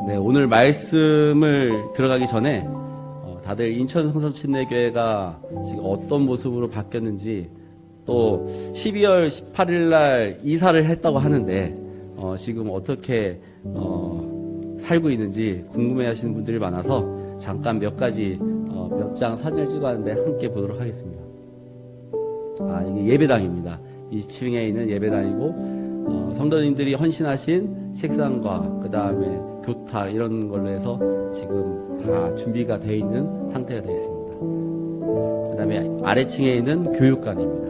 네, 오늘 말씀을 들어가기 전에 다들 인천 성서침례교회가 지금 어떤 모습으로 바뀌었는지 또 12월 18일 날 이사를 했다고 하는데 지금 어떻게 살고 있는지 궁금해하시는 분들이 많아서 잠깐 몇 가지 몇 장 사진을 찍었는데 함께 보도록 하겠습니다. 이게 예배당입니다. 2층에 있는 예배당이고 성도님들이 헌신하신 책상과 그 다음에 교탁 이런 걸로 해서 지금 다 준비가 되어 있는 상태가 되어 있습니다. 그 다음에 아래층에 있는 교육관입니다.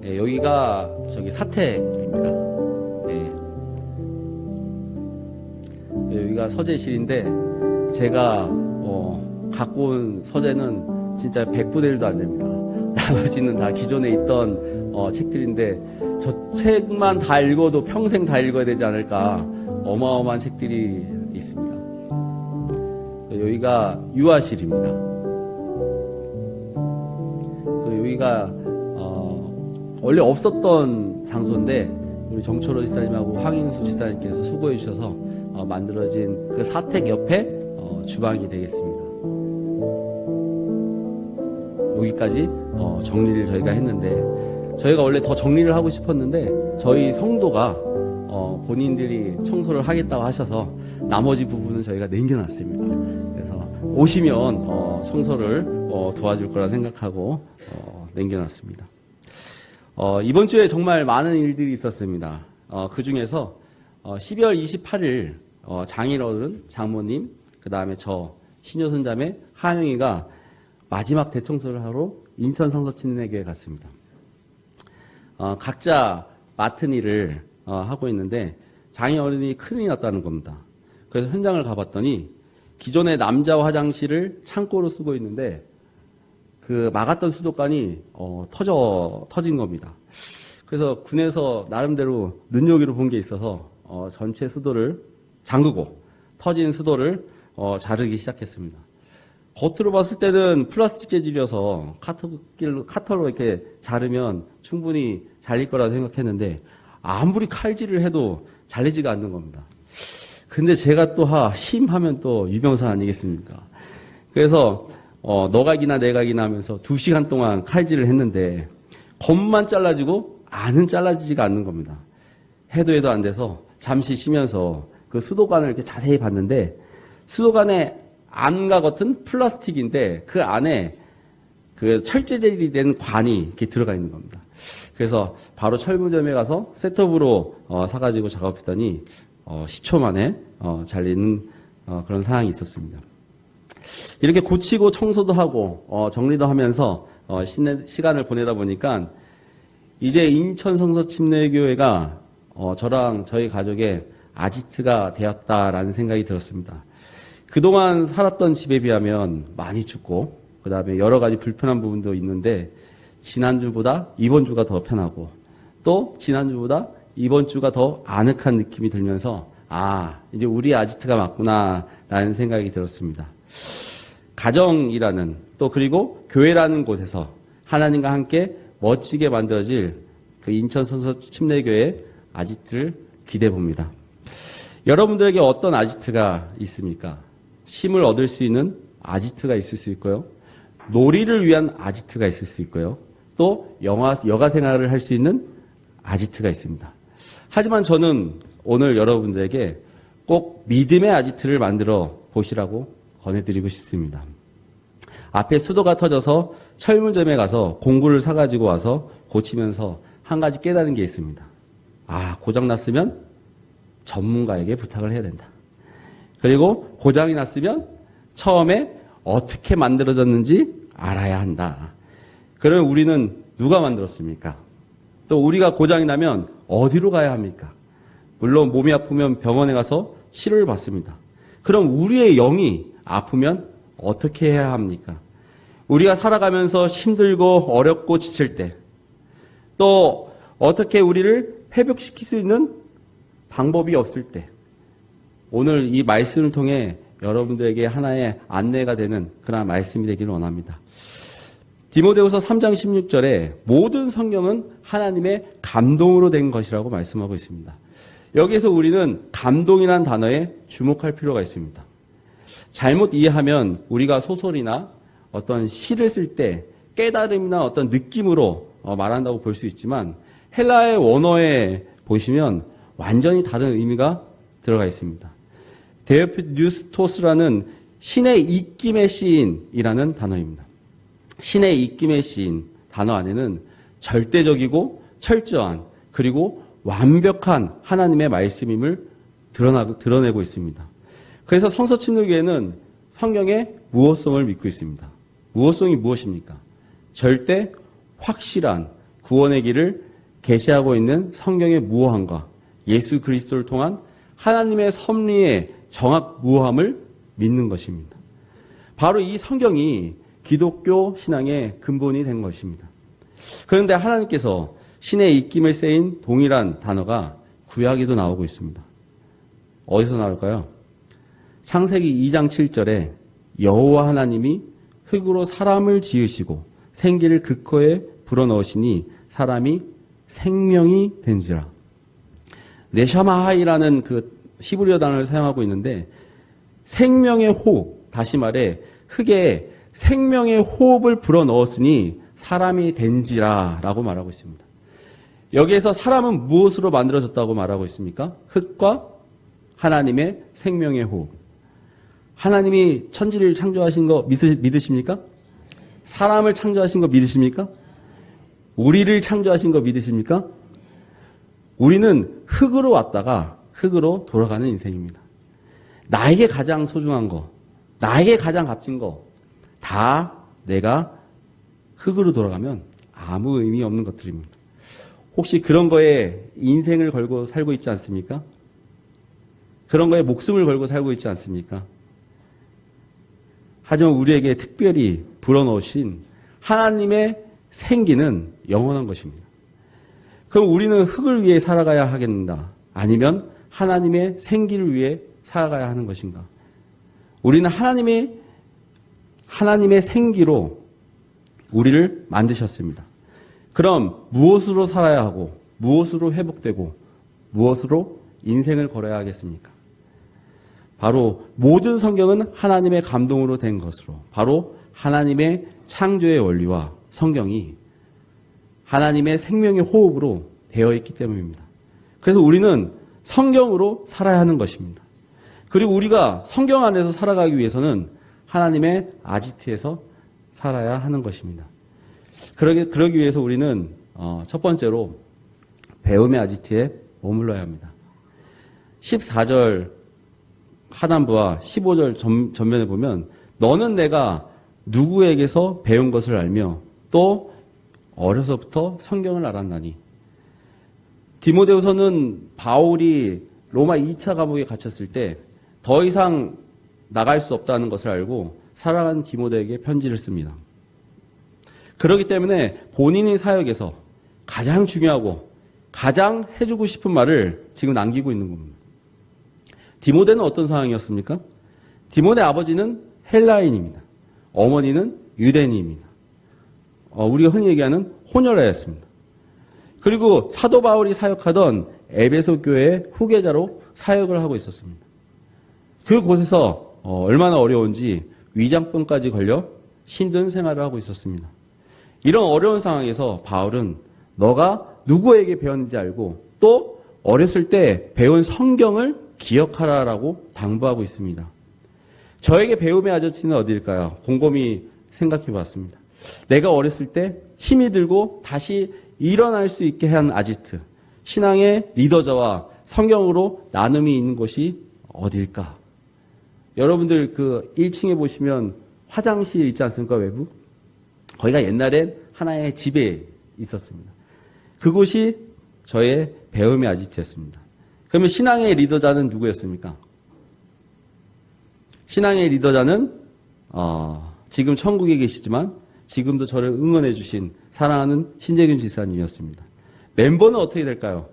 네, 여기가 저기 사택입니다. 네. 여기가 서재실인데 제가 갖고 온 서재는 진짜 100분의 1도 안 됩니다. 나머지는 다 기존에 있던 책들인데 저 책만 다 읽어도 평생 다 읽어야 되지 않을까 어마어마한 책들이 있습니다. 여기가 유아실입니다. 여기가 원래 없었던 장소인데 우리 정철호 지사님하고 황인수 지사님께서 수고해 주셔서 만들어진 그 사택 옆에 주방이 되겠습니다. 여기까지 정리를 저희가 했는데 저희가 원래 더 정리를 하고 싶었는데 저희 성도가 본인들이 청소를 하겠다고 하셔서 나머지 부분은 저희가 남겨놨습니다. 그래서 오시면 청소를 도와줄 거라 생각하고 남겨놨습니다. 이번 주에 정말 많은 일들이 있었습니다. 그 중에서 12월 28일 장인어른, 장모님, 그 다음에 저 신효선자매 하영이가 마지막 대청소를 하러 인천 성서침례교회 갔습니다. 각자 맡은 일을 하고 있는데 장인어른이 큰일이 났다는 겁니다. 그래서 현장을 가봤더니 기존의 남자 화장실을 창고로 쓰고 있는데 그 막았던 수도관이 터진 겁니다. 그래서 군에서 나름대로 눈여기로 본 게 있어서 전체 수도를 잠그고 터진 수도를 자르기 시작했습니다. 겉으로 봤을 때는 플라스틱 재질이어서 카터로 이렇게 자르면 충분히 잘릴 거라고 생각했는데 아무리 칼질을 해도 잘리지가 않는 겁니다. 근데 제가 또 심하면 또 유병사 아니겠습니까? 그래서 너각이나 내각이나 하면서 2시간 동안 칼질을 했는데 겉만 잘라지고 안은 잘라지지가 않는 겁니다. 해도 안 돼서 잠시 쉬면서 그 수도관을 이렇게 자세히 봤는데 수도관에 안과 겉은 플라스틱인데 그 안에 그 철제 재질이 된 관이 이렇게 들어가 있는 겁니다. 그래서 바로 철물점에 가서 셋업으로 사가지고 작업했더니 10초 만에 잘리는 그런 상황이 있었습니다. 이렇게 고치고 청소도 하고 정리도 하면서 시간을 보내다 보니까 이제 인천 성서침례교회가 저랑 저희 가족의 아지트가 되었다라는 생각이 들었습니다. 그동안 살았던 집에 비하면 많이 춥고 그 다음에 여러 가지 불편한 부분도 있는데 지난주보다 이번 주가 더 편하고 또 지난주보다 이번 주가 더 아늑한 느낌이 들면서 이제 우리 아지트가 맞구나 라는 생각이 들었습니다. 가정이라는 또 그리고 교회라는 곳에서 하나님과 함께 멋지게 만들어질 그 인천 성서침례교회 아지트를 기대해 봅니다. 여러분들에게 어떤 아지트가 있습니까? 쉼을 얻을 수 있는 아지트가 있을 수 있고요. 놀이를 위한 아지트가 있을 수 있고요. 또 여가 생활을 할 수 있는 아지트가 있습니다. 하지만 저는 오늘 여러분들에게 꼭 믿음의 아지트를 만들어 보시라고 권해드리고 싶습니다. 앞에 수도가 터져서 철물점에 가서 공구를 사가지고 와서 고치면서 한 가지 깨달은 게 있습니다. 고장났으면 전문가에게 부탁을 해야 된다. 그리고 고장이 났으면 처음에 어떻게 만들어졌는지 알아야 한다. 그러면 우리는 누가 만들었습니까? 또 우리가 고장이 나면 어디로 가야 합니까? 물론 몸이 아프면 병원에 가서 치료를 받습니다. 그럼 우리의 영이 아프면 어떻게 해야 합니까? 우리가 살아가면서 힘들고 어렵고 지칠 때, 또 어떻게 우리를 회복시킬 수 있는 방법이 없을 때, 오늘 이 말씀을 통해 여러분들에게 하나의 안내가 되는 그런 말씀이 되기를 원합니다. 디모데후서 3장 16절에 모든 성경은 하나님의 감동으로 된 것이라고 말씀하고 있습니다. 여기에서 우리는 감동이라는 단어에 주목할 필요가 있습니다. 잘못 이해하면 우리가 소설이나 어떤 시를 쓸 때 깨달음이나 어떤 느낌으로 말한다고 볼 수 있지만 헬라의 원어에 보시면 완전히 다른 의미가 들어가 있습니다. 데오피뉴스토스라는 신의 입김의 시인이라는 단어입니다. 신의 입김의 시인 단어 안에는 절대적이고 철저한 그리고 완벽한 하나님의 말씀임을 드러내고 있습니다. 그래서 성서침례교회는 성경의 무호성을 믿고 있습니다. 무호성이 무엇입니까? 절대 확실한 구원의 길을 계시하고 있는 성경의 무호함과 예수 그리스도를 통한 하나님의 섭리의 정확 무호함을 믿는 것입니다. 바로 이 성경이 기독교 신앙의 근본이 된 것입니다. 그런데 하나님께서 신의 입김을 쓰인 동일한 단어가 구약에도 나오고 있습니다. 어디서 나올까요? 창세기 2장 7절에 여호와 하나님이 흙으로 사람을 지으시고 생기를 그 코에 불어넣으시니 사람이 생명이 된지라. 네샤마하이라는 그 히브리어 단어를 사용하고 있는데 생명의 호흡, 다시 말해 흙에 생명의 호흡을 불어넣었으니 사람이 된지라 라고 말하고 있습니다. 여기에서 사람은 무엇으로 만들어졌다고 말하고 있습니까? 흙과 하나님의 생명의 호흡. 하나님이 천지를 창조하신 거 믿으십니까? 사람을 창조하신 거 믿으십니까? 우리를 창조하신 거 믿으십니까? 우리는 흙으로 왔다가 흙으로 돌아가는 인생입니다. 나에게 가장 소중한 거, 나에게 가장 값진 거, 다 내가 흙으로 돌아가면 아무 의미 없는 것들입니다. 혹시 그런 거에 인생을 걸고 살고 있지 않습니까? 그런 거에 목숨을 걸고 살고 있지 않습니까? 하지만 우리에게 특별히 불어넣으신 하나님의 생기는 영원한 것입니다. 그럼 우리는 흙을 위해 살아가야 하겠는가? 아니면 하나님의 생기를 위해 살아가야 하는 것인가? 우리는 하나님의 생기로 우리를 만드셨습니다. 그럼 무엇으로 살아야 하고 무엇으로 회복되고 무엇으로 인생을 걸어야 하겠습니까? 바로 모든 성경은 하나님의 감동으로 된 것으로 바로 하나님의 창조의 원리와 성경이 하나님의 생명의 호흡으로 되어 있기 때문입니다. 그래서 우리는 성경으로 살아야 하는 것입니다. 그리고 우리가 성경 안에서 살아가기 위해서는 하나님의 아지트에서 살아야 하는 것입니다. 그러기 위해서 우리는 첫 번째로 배움의 아지트에 머물러야 합니다. 14절 하단부와 15절 전면에 보면 너는 내가 누구에게서 배운 것을 알며 또 어려서부터 성경을 알았나니. 디모데후서는 바울이 로마 2차 감옥에 갇혔을 때 더 이상 나갈 수 없다는 것을 알고 사랑하는 디모데에게 편지를 씁니다. 그렇기 때문에 본인의 사역에서 가장 중요하고 가장 해주고 싶은 말을 지금 남기고 있는 겁니다. 디모데는 어떤 상황이었습니까? 디모데 아버지는 헬라인입니다. 어머니는 유대인입니다. 우리가 흔히 얘기하는 혼혈아였습니다. 그리고 사도 바울이 사역하던 에베소 교회의 후계자로 사역을 하고 있었습니다. 그곳에서 얼마나 어려운지 위장병까지 걸려 힘든 생활을 하고 있었습니다. 이런 어려운 상황에서 바울은 너가 누구에게 배웠는지 알고 또 어렸을 때 배운 성경을 기억하라라고 당부하고 있습니다. 저에게 배움의 아지트는 어디일까요? 곰곰이 생각해 봤습니다. 내가 어렸을 때 힘이 들고 다시 일어날 수 있게 한 아지트, 신앙의 리더자와 성경으로 나눔이 있는 곳이 어디일까? 여러분들 그 1층에 보시면 화장실 있지 않습니까? 외부? 거기가 옛날엔 하나의 집에 있었습니다. 그곳이 저의 배움의 아지트였습니다. 그러면 신앙의 리더자는 누구였습니까? 신앙의 리더자는 지금 천국에 계시지만 지금도 저를 응원해 주신 사랑하는 신재균 지사님이었습니다. 멤버는 어떻게 될까요?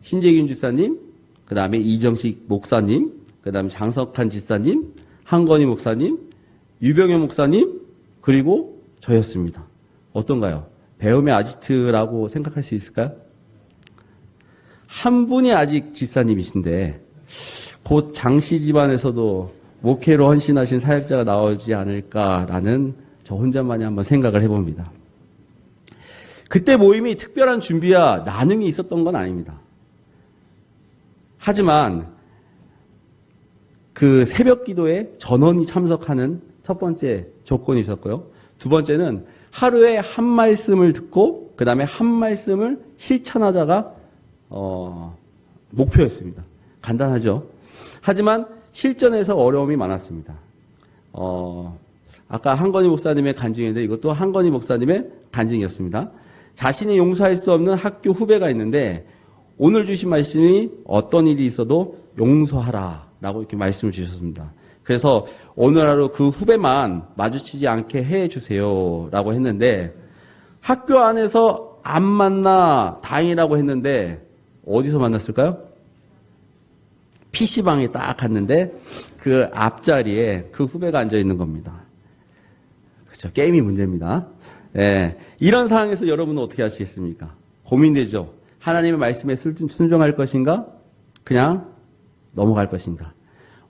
신재균 지사님, 그 다음에 이정식 목사님, 그 다음에 장석한 지사님, 한건희 목사님, 유병현 목사님, 그리고 저였습니다. 어떤가요? 배움의 아지트라고 생각할 수 있을까요? 한 분이 아직 집사님이신데 곧 장씨 집안에서도 목회로 헌신하신 사역자가 나오지 않을까라는 저 혼자만이 한번 생각을 해봅니다. 그때 모임이 특별한 준비와 나눔이 있었던 건 아닙니다. 하지만 그 새벽 기도에 전원이 참석하는 첫 번째 조건이 있었고요. 두 번째는 하루에 한 말씀을 듣고 그 다음에 한 말씀을 실천하자가 목표였습니다. 간단하죠. 하지만 실전에서 어려움이 많았습니다. 아까 한건희 목사님의 간증인데 이것도 한건희 목사님의 간증이었습니다. 자신이 용서할 수 없는 학교 후배가 있는데 오늘 주신 말씀이 어떤 일이 있어도 용서하라 라고 이렇게 말씀을 주셨습니다. 그래서 오늘 하루 그 후배만 마주치지 않게 해 주세요 라고 했는데 학교 안에서 안 만나 다행이라고 했는데 어디서 만났을까요? PC방에 딱 갔는데 그 앞자리에 그 후배가 앉아 있는 겁니다. 그렇죠. 게임이 문제입니다. 예, 이런 상황에서 여러분은 어떻게 하시겠습니까? 고민되죠. 하나님의 말씀에 순종할 것인가? 그냥 넘어갈 것인가?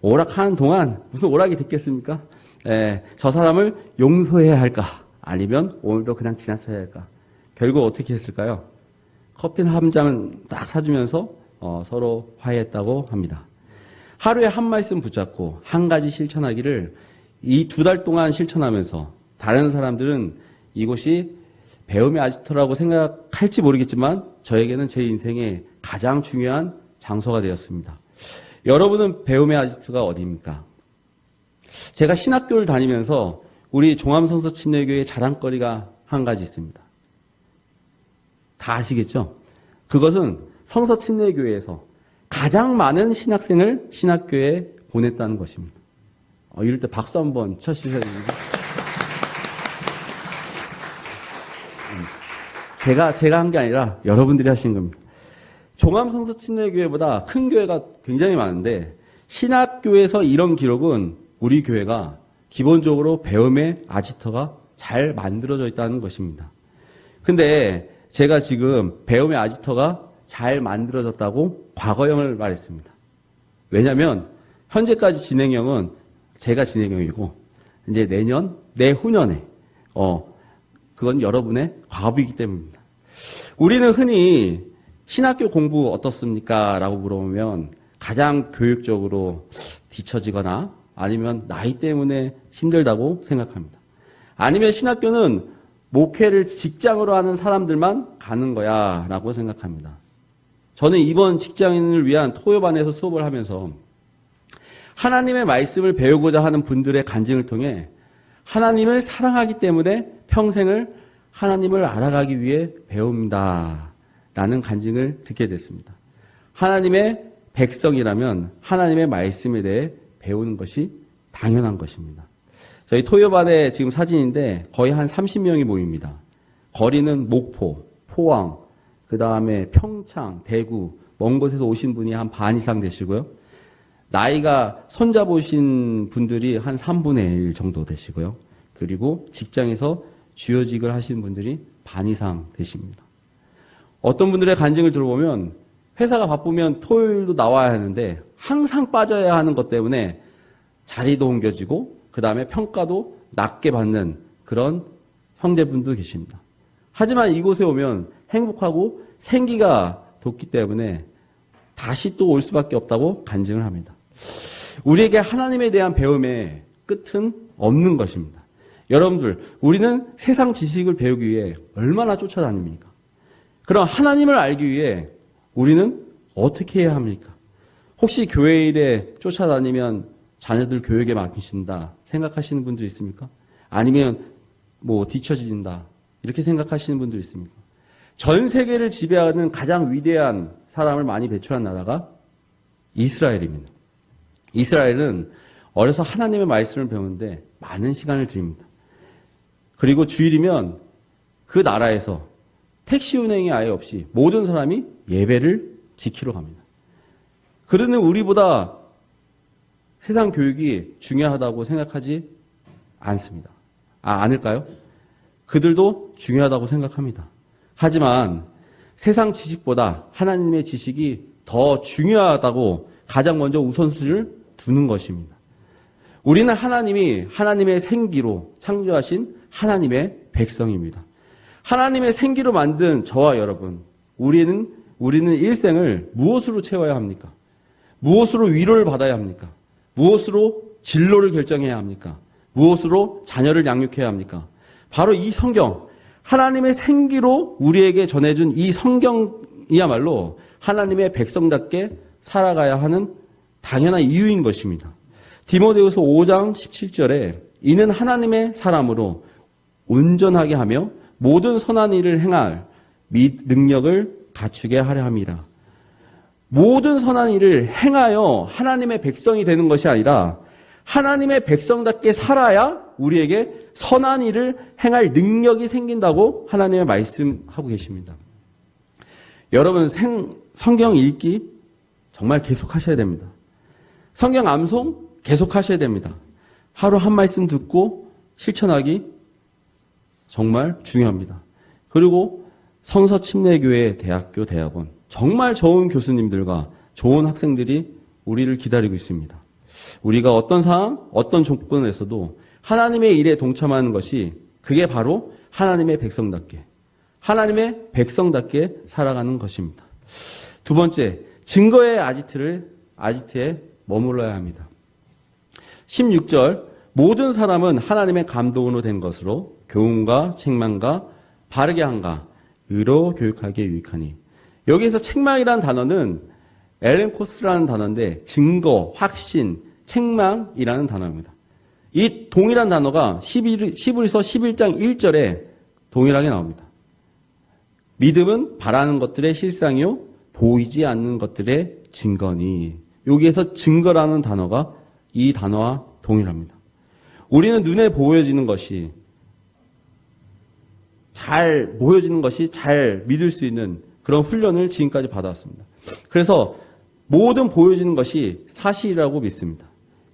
오락하는 동안 무슨 오락이 됐겠습니까? 예, 저 사람을 용서해야 할까? 아니면 오늘도 그냥 지나쳐야 할까? 결국 어떻게 했을까요? 커피 한 잔 딱 사주면서 서로 화해했다고 합니다. 하루에 한 말씀 붙잡고 한 가지 실천하기를 이 2달 동안 실천하면서 다른 사람들은 이곳이 배움의 아지토라고 생각할지 모르겠지만 저에게는 제 인생의 가장 중요한 장소가 되었습니다. 여러분은 배움의 아지토가 어디입니까? 제가 신학교를 다니면서 우리 종암성서침례교회의 자랑거리가 한 가지 있습니다. 다 아시겠죠? 그것은 성서침례교회에서 가장 많은 신학생을 신학교에 보냈다는 것입니다. 이럴 때 박수 한번 쳐주셔야 됩니다. 제가 한 게 아니라 여러분들이 하신 겁니다. 종암성서침례교회보다 큰 교회가 굉장히 많은데 신학교에서 이런 기록은 우리 교회가 기본적으로 배움의 아지터가 잘 만들어져 있다는 것입니다. 근데 제가 지금 배움의 아지터가 잘 만들어졌다고 과거형을 말했습니다. 왜냐하면 현재까지 진행형은 제가 진행형이고 이제 내후년에 그건 여러분의 과업이기 때문입니다. 우리는 흔히 신학교 공부 어떻습니까? 라고 물어보면 가장 교육적으로 뒤처지거나 아니면 나이 때문에 힘들다고 생각합니다. 아니면 신학교는 목회를 직장으로 하는 사람들만 가는 거야 라고 생각합니다. 저는 이번 직장인을 위한 토요반에서 수업을 하면서 하나님의 말씀을 배우고자 하는 분들의 간증을 통해 하나님을 사랑하기 때문에 평생을 하나님을 알아가기 위해 배웁니다 라는 간증을 듣게 됐습니다. 하나님의 백성이라면 하나님의 말씀에 대해 배우는 것이 당연한 것입니다. 저희 토요반에 지금 사진인데 거의 한 30명이 모입니다. 거리는 목포, 포항, 그 다음에 평창, 대구, 먼 곳에서 오신 분이 한 반 이상 되시고요. 나이가 손잡으신 분들이 한 3분의 1 정도 되시고요. 그리고 직장에서 주요직을 하시는 분들이 반 이상 되십니다. 어떤 분들의 간증을 들어보면 회사가 바쁘면 토요일도 나와야 하는데 항상 빠져야 하는 것 때문에 자리도 옮겨지고 그 다음에 평가도 낮게 받는 그런 형제분도 계십니다. 하지만 이곳에 오면 행복하고 생기가 돋기 때문에 다시 또 올 수밖에 없다고 간증을 합니다. 우리에게 하나님에 대한 배움의 끝은 없는 것입니다. 여러분들, 우리는 세상 지식을 배우기 위해 얼마나 쫓아다닙니까? 그럼 하나님을 알기 위해 우리는 어떻게 해야 합니까? 혹시 교회 일에 쫓아다니면 자녀들 교육에 맡기신다 생각하시는 분들 있습니까? 아니면 뒤처진다 이렇게 생각하시는 분들 있습니까? 전 세계를 지배하는 가장 위대한 사람을 많이 배출한 나라가 이스라엘입니다. 이스라엘은 어려서 하나님의 말씀을 배우는데 많은 시간을 드립니다. 그리고 주일이면 그 나라에서 택시 운행이 아예 없이 모든 사람이 예배를 지키러 갑니다. 그러는 우리보다 세상 교육이 중요하다고 생각하지 않습니다. 않을까요? 그들도 중요하다고 생각합니다. 하지만 세상 지식보다 하나님의 지식이 더 중요하다고 가장 먼저 우선순위를 두는 것입니다. 우리는 하나님의 생기로 창조하신 하나님의 백성입니다. 하나님의 생기로 만든 저와 여러분, 우리는 일생을 무엇으로 채워야 합니까? 무엇으로 위로를 받아야 합니까? 무엇으로 진로를 결정해야 합니까? 무엇으로 자녀를 양육해야 합니까? 바로 이 성경, 하나님의 생기로 우리에게 전해준 이 성경이야말로 하나님의 백성답게 살아가야 하는 당연한 이유인 것입니다. 디모데후서 5장 17절에 이는 하나님의 사람으로 온전하게 하며 모든 선한 일을 행할 능력을 갖추게 하려 함이라. 모든 선한 일을 행하여 하나님의 백성이 되는 것이 아니라 하나님의 백성답게 살아야 우리에게 선한 일을 행할 능력이 생긴다고 하나님의 말씀하고 계십니다. 여러분 성경 읽기 정말 계속하셔야 됩니다. 성경 암송 계속하셔야 됩니다. 하루 한 말씀 듣고 실천하기 정말 중요합니다. 그리고 성서침례교회 대학교 대학원 정말 좋은 교수님들과 좋은 학생들이 우리를 기다리고 있습니다. 우리가 어떤 상황, 어떤 조건에서도 하나님의 일에 동참하는 것이 그게 바로 하나님의 백성답게 살아가는 것입니다. 두 번째, 증거의 아지트에 머물러야 합니다. 16절, 모든 사람은 하나님의 감동으로 된 것으로 교훈과 책망과 바르게 함과 의로 교육하기에 유익하니. 여기에서 책망이라는 단어는 엘렌코스라는 단어인데 증거, 확신, 책망이라는 단어입니다. 이 동일한 단어가 히브리서 11장 1절에 동일하게 나옵니다. 믿음은 바라는 것들의 실상이요 보이지 않는 것들의 증거니. 여기에서 증거라는 단어가 이 단어와 동일합니다. 우리는 눈에 보여지는 것이 잘 믿을 수 있는 그런 훈련을 지금까지 받아왔습니다. 그래서 모든 보여지는 것이 사실이라고 믿습니다.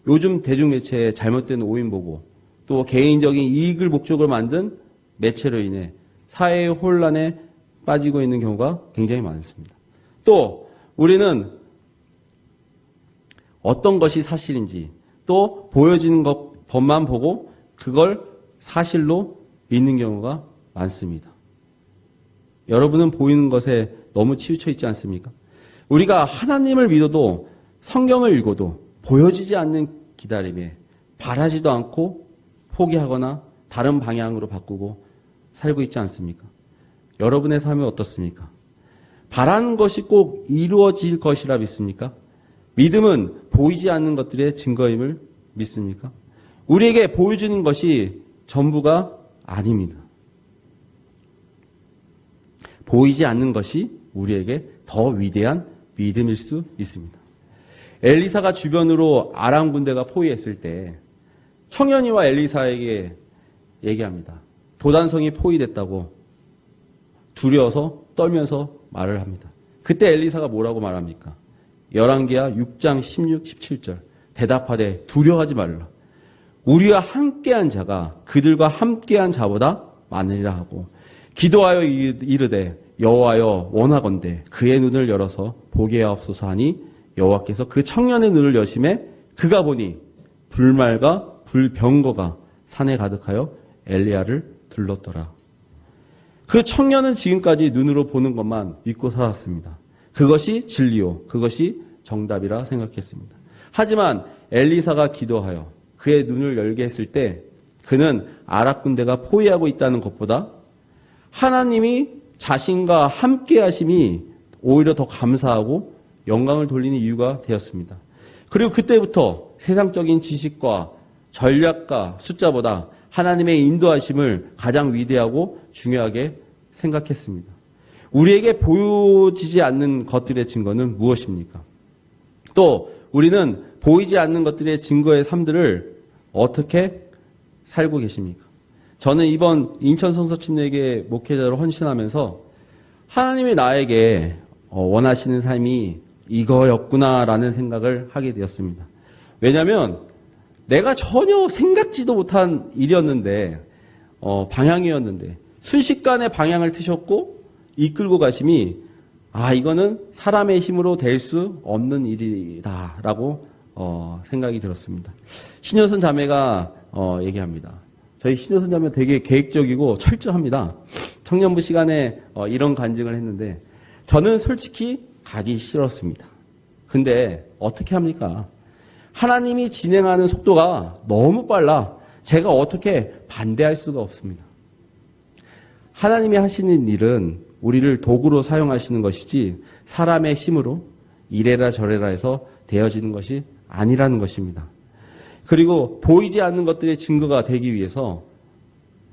요즘 대중매체의 잘못된 오인보고 또 개인적인 이익을 목적으로 만든 매체로 인해 사회의 혼란에 빠지고 있는 경우가 굉장히 많습니다. 또 우리는 어떤 것이 사실인지 또 보여지는 것만 보고 그걸 사실로 믿는 경우가 많습니다. 여러분은 보이는 것에 너무 치우쳐 있지 않습니까? 우리가 하나님을 믿어도 성경을 읽어도 보여지지 않는 기다림에 바라지도 않고 포기하거나 다른 방향으로 바꾸고 살고 있지 않습니까? 여러분의 삶은 어떻습니까? 바라는 것이 꼭 이루어질 것이라 믿습니까? 믿음은 보이지 않는 것들의 증거임을 믿습니까? 우리에게 보여주는 것이 전부가 아닙니다. 보이지 않는 것이 우리에게 더 위대한 믿음일 수 있습니다. 엘리사가 주변으로 아람 군대가 포위했을 때 청년이와 엘리사에게 얘기합니다. 도단성이 포위됐다고 두려워서 떨면서 말을 합니다. 그때 엘리사가 뭐라고 말합니까? 열왕기하 6장 16, 17절 대답하되 두려워하지 말라. 우리와 함께한 자가 그들과 함께한 자보다 많으리라 하고 기도하여 이르되 여호와여 원하건대 그의 눈을 열어서 보게 하옵소서 하니 여호와께서 그 청년의 눈을 여심해 그가 보니 불말과 불병거가 산에 가득하여 엘리야를 둘렀더라. 그 청년은 지금까지 눈으로 보는 것만 믿고 살았습니다. 그것이 진리요, 그것이 정답이라 생각했습니다. 하지만 엘리사가 기도하여 그의 눈을 열게 했을 때 그는 아랍 군대가 포위하고 있다는 것보다 하나님이 자신과 함께 하심이 오히려 더 감사하고 영광을 돌리는 이유가 되었습니다. 그리고 그때부터 세상적인 지식과 전략과 숫자보다 하나님의 인도하심을 가장 위대하고 중요하게 생각했습니다. 우리에게 보여지지 않는 것들의 증거는 무엇입니까? 또 우리는 보이지 않는 것들의 증거의 삶들을 어떻게 살고 계십니까? 저는 이번 인천 성서침례교회 목회자로 헌신하면서 하나님이 나에게 원하시는 삶이 이거였구나라는 생각을 하게 되었습니다. 왜냐하면 내가 전혀 생각지도 못한 일이었는데 방향이었는데 순식간에 방향을 트셨고 이끌고 가심이 이거는 사람의 힘으로 될 수 없는 일이다라고 생각이 들었습니다. 신효선 자매가 얘기합니다. 저희 신효선 자매 되게 계획적이고 철저합니다. 청년부 시간에 이런 간증을 했는데 저는 솔직히 가기 싫었습니다. 근데 어떻게 합니까? 하나님이 진행하는 속도가 너무 빨라 제가 어떻게 반대할 수가 없습니다. 하나님이 하시는 일은 우리를 도구로 사용하시는 것이지 사람의 힘으로 이래라 저래라 해서 되어지는 것이 아니라는 것입니다. 그리고 보이지 않는 것들의 증거가 되기 위해서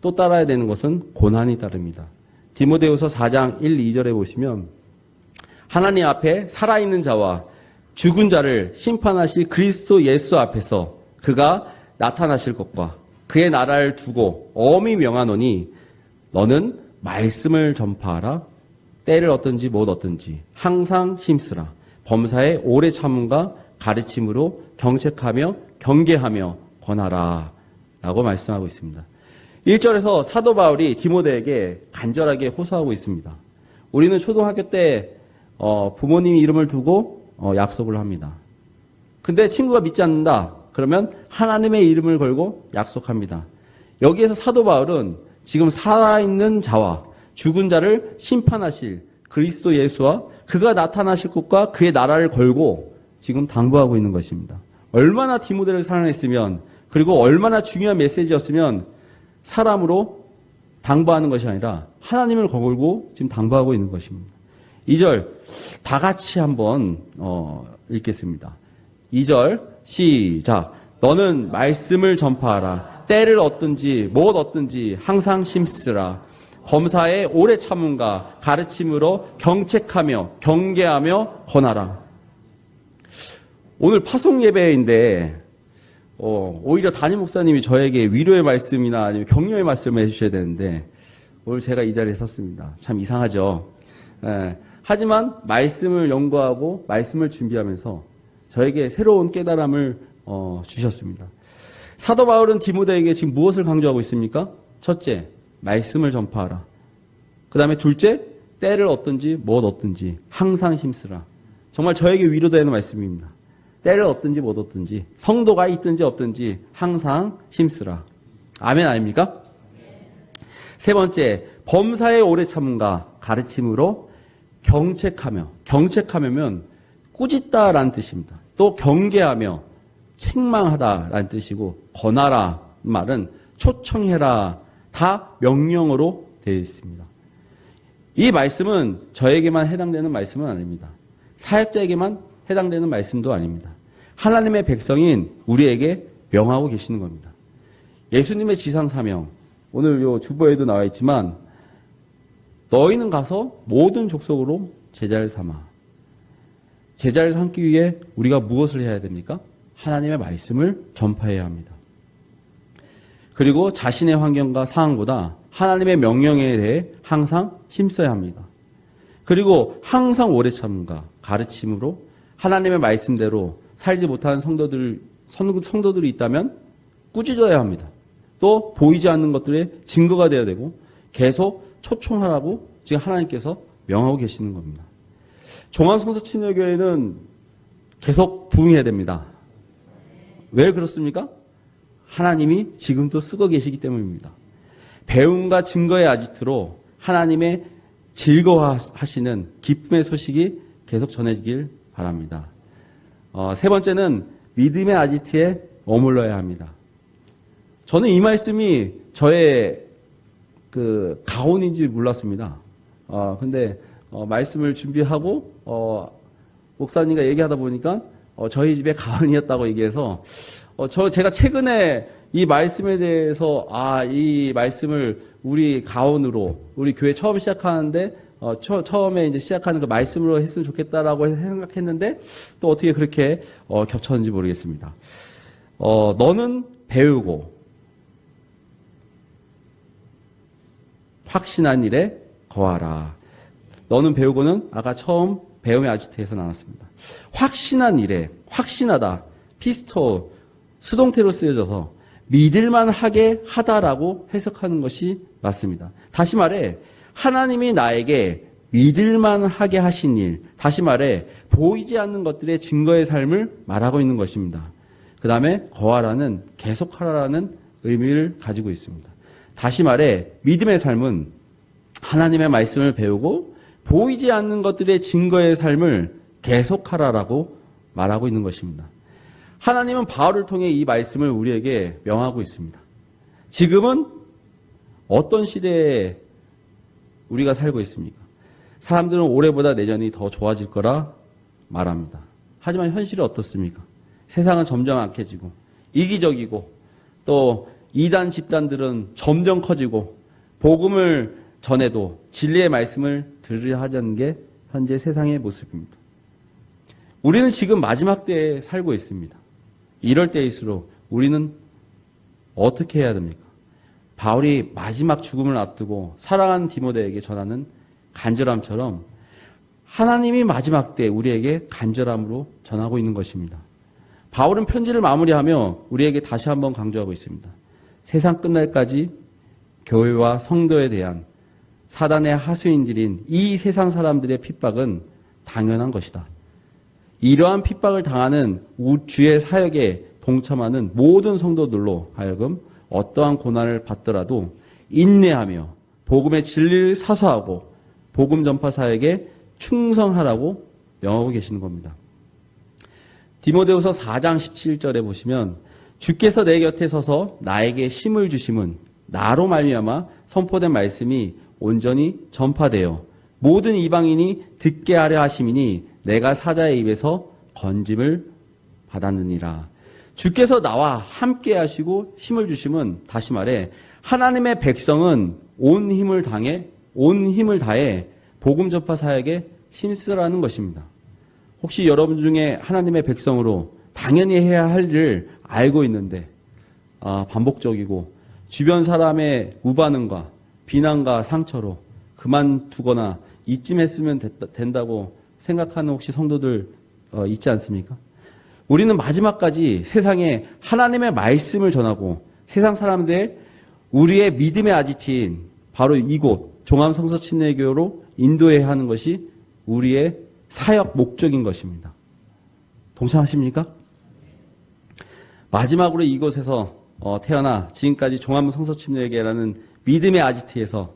또 따라야 되는 것은 고난이 따릅니다. 디모데후서 4장 1, 2절에 보시면 하나님 앞에 살아있는 자와 죽은 자를 심판하실 그리스도 예수 앞에서 그가 나타나실 것과 그의 나라를 두고 엄히 명하노니 너는 말씀을 전파하라. 때를 얻든지 못 얻든지 항상 힘쓰라. 범사에 오래 참음과 가르침으로 경책하며 경계하며 권하라. 라고 말씀하고 있습니다. 1절에서 사도 바울이 디모데에게 간절하게 호소하고 있습니다. 우리는 초등학교 때 부모님 이름을 두고 약속을 합니다. 근데 친구가 믿지 않는다. 그러면 하나님의 이름을 걸고 약속합니다. 여기에서 사도 바울은 지금 살아있는 자와 죽은 자를 심판하실 그리스도 예수와 그가 나타나실 곳과 그의 나라를 걸고 지금 당부하고 있는 것입니다. 얼마나 디모데를 사랑했으면 그리고 얼마나 중요한 메시지였으면 사람으로 당부하는 것이 아니라 하나님을 걸고 지금 당부하고 있는 것입니다. 2절 다 같이 한번 읽겠습니다. 2절 시작. 너는 말씀을 전파하라. 때를 얻든지 못 얻든지 항상 힘쓰라. 범사에 오래 참음과 가르침으로 경책하며 경계하며 권하라. 오늘 파송 예배인데 오히려 담임 목사님이 저에게 위로의 말씀이나 아니면 격려의 말씀을 해주셔야 되는데 오늘 제가 이 자리에 섰습니다. 참 이상하죠. 하지만 말씀을 연구하고 말씀을 준비하면서 저에게 새로운 깨달음을 주셨습니다. 사도 바울은 디모데에게 지금 무엇을 강조하고 있습니까? 첫째, 말씀을 전파하라. 그 다음에 둘째, 때를 얻든지 못 얻든지 항상 힘쓰라. 정말 저에게 위로되는 말씀입니다. 때를 얻든지 못 얻든지 성도가 있든지 없든지 항상 힘쓰라. 아멘 아닙니까? 세 번째, 범사에 오래 참음과 가르침으로 경책하며, 경책하면 꾸짖다라는 뜻입니다. 또 경계하며 책망하다라는 뜻이고 권하라 말은 초청해라 다 명령어로 되어 있습니다. 이 말씀은 저에게만 해당되는 말씀은 아닙니다. 사역자에게만 해당되는 말씀도 아닙니다. 하나님의 백성인 우리에게 명하고 계시는 겁니다. 예수님의 지상사명, 오늘 요 주보에도 나와 있지만 너희는 가서 모든 족속으로 제자를 삼아. 제자를 삼기 위해 우리가 무엇을 해야 됩니까? 하나님의 말씀을 전파해야 합니다. 그리고 자신의 환경과 상황보다 하나님의 명령에 대해 항상 힘써야 합니다. 그리고 항상 오래 참음과 가르침으로 하나님의 말씀대로 살지 못하는 성도들이 있다면 꾸짖어야 합니다. 또 보이지 않는 것들의 증거가 되어야 되고 계속 초청하라고 지금 하나님께서 명하고 계시는 겁니다. 종암성서침례교회는 계속 부흥해야 됩니다. 왜 그렇습니까? 하나님이 지금도 쓰고 계시기 때문입니다. 배움과 증거의 아지트로 하나님의 즐거워하시는 기쁨의 소식이 계속 전해지길 바랍니다. 세 번째는 믿음의 아지트에 머물러야 합니다. 저는 이 말씀이 저의 가온인지 몰랐습니다. 근데 말씀을 준비하고 목사님과 얘기하다 보니까 저희 집에 가온이었다고 얘기해서 제가 최근에 이 말씀에 대해서 이 말씀을 우리 가온으로 우리 교회 처음 시작하는데 처음에 이제 시작하는 그 말씀으로 했으면 좋겠다라고 생각했는데 또 어떻게 그렇게 겹쳤는지 모르겠습니다. 너는 배우고 확신한 일에 거하라. 너는 배우고는 아까 처음 배움의 아지트에서 나눴습니다. 확신한 일에, 확신하다, 피스토, 수동태로 쓰여져서 믿을만하게 하다라고 해석하는 것이 맞습니다. 다시 말해 하나님이 나에게 믿을만 하게 하신 일, 다시 말해 보이지 않는 것들의 증거의 삶을 말하고 있는 것입니다. 그 다음에 거하라는 계속하라라는 의미를 가지고 있습니다. 다시 말해 믿음의 삶은 하나님의 말씀을 배우고 보이지 않는 것들의 증거의 삶을 계속하라라고 말하고 있는 것입니다. 하나님은 바울을 통해 이 말씀을 우리에게 명하고 있습니다. 지금은 어떤 시대에 우리가 살고 있습니까? 사람들은 올해보다 내년이 더 좋아질 거라 말합니다. 하지만 현실이 어떻습니까? 세상은 점점 악해지고 이기적이고 또 이단 집단들은 점점 커지고 복음을 전해도 진리의 말씀을 들으려 하지 않는 게 현재 세상의 모습입니다. 우리는 지금 마지막 때에 살고 있습니다. 이럴 때일수록 우리는 어떻게 해야 됩니까? 바울이 마지막 죽음을 앞두고 사랑하는 디모데에게 전하는 간절함처럼 하나님이 마지막 때 우리에게 간절함으로 전하고 있는 것입니다. 바울은 편지를 마무리하며 우리에게 다시 한번 강조하고 있습니다. 세상 끝날까지 교회와 성도에 대한 사단의 하수인들인 이 세상 사람들의 핍박은 당연한 것이다. 이러한 핍박을 당하는 주의 사역에 동참하는 모든 성도들로 하여금 어떠한 고난을 받더라도 인내하며 복음의 진리를 사수하고 복음 전파 사역에 충성하라고 명하고 계시는 겁니다. 디모데후서 4장 17절에 보시면 주께서 내 곁에 서서 나에게 힘을 주심은 나로 말미암아 선포된 말씀이 온전히 전파되어 모든 이방인이 듣게 하려 하심이니 내가 사자의 입에서 건짐을 받았느니라. 주께서 나와 함께 하시고 힘을 주심은 다시 말해 하나님의 백성은 온 힘을 다해 복음 전파 사역에 힘쓰라는 것입니다. 혹시 여러분 중에 하나님의 백성으로 당연히 해야 할 일을 알고 있는데 반복적이고 주변 사람의 우반응과 비난과 상처로 그만두거나 이쯤 했으면 된다고 생각하는 혹시 성도들 있지 않습니까? 우리는 마지막까지 세상에 하나님의 말씀을 전하고 세상 사람들의 우리의 믿음의 아지트인 바로 이곳 종암성서침례교로 인도해야 하는 것이 우리의 사역 목적인 것입니다. 동참하십니까? 마지막으로 이곳에서 태어나 지금까지 종암성서침례교라는 믿음의 아지트에서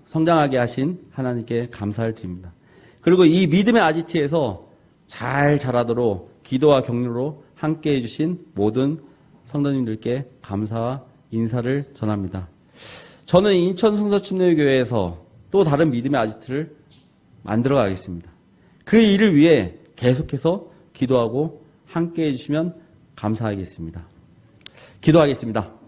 성장하게 하신 하나님께 감사를 드립니다. 그리고 이 믿음의 아지트에서 잘 자라도록 기도와 격려로 함께 해주신 모든 성도님들께 감사와 인사를 전합니다. 저는 인천 성서침례교회에서 또 다른 믿음의 아지트를 만들어 가겠습니다. 그 일을 위해 계속해서 기도하고 함께 해주시면 감사하겠습니다. 기도하겠습니다.